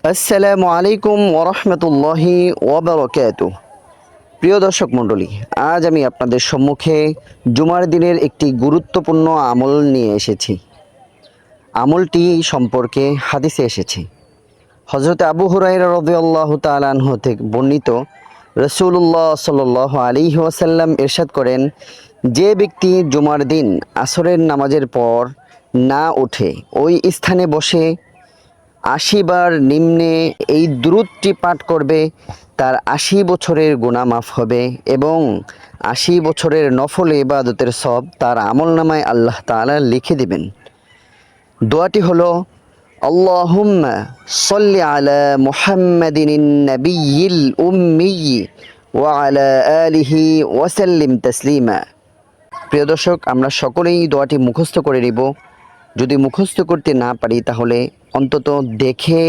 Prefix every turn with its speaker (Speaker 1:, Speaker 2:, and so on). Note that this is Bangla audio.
Speaker 1: আসসালামু আলাইকুম ওরহমতুল্লাহি ওবরকাতুহ। প্রিয় দর্শক মণ্ডলী, আজ আমি আপনাদের সম্মুখে জুমার দিনের একটি গুরুত্বপূর্ণ আমল নিয়ে এসেছি। আমলটি সম্পর্কে হাদিসে এসেছে। হযরত আবু হুরায়রা রাদিয়াল্লাহু তাআলা আনহু থেকে বর্ণিত, রাসূলুল্লাহ সাল্লাল্লাহু আলাইহি ওয়াসাল্লাম ইরশাদ করেন, যে ব্যক্তি জুমার দিন আসরের নামাজের পর না উঠে ওই স্থানে বসে ৮০ বার নিম্নে এই দুরূদটি পাঠ করবে, তার ৮০ বছরের গুনাহ মাফ হবে এবং ৮০ বছরের নফল ইবাদতের সওয়াব তার আমলনামায় আল্লাহ তাআলা লিখে দিবেন। দোয়াটি হলো, আল্লাহুম্মা সাল্লি আলা মুহাম্মাদিন নাবিয়্যিল উম্মিয়্যি ওয়া আলা আলিহি ওয়া সাল্লিম তাসলিমা। প্রিয় দর্শক, আমরা সকলেই দোয়াটি মুখস্থ করে নিব। যদি মুখস্থ করতে না পারি তাহলে অন্তত দেখে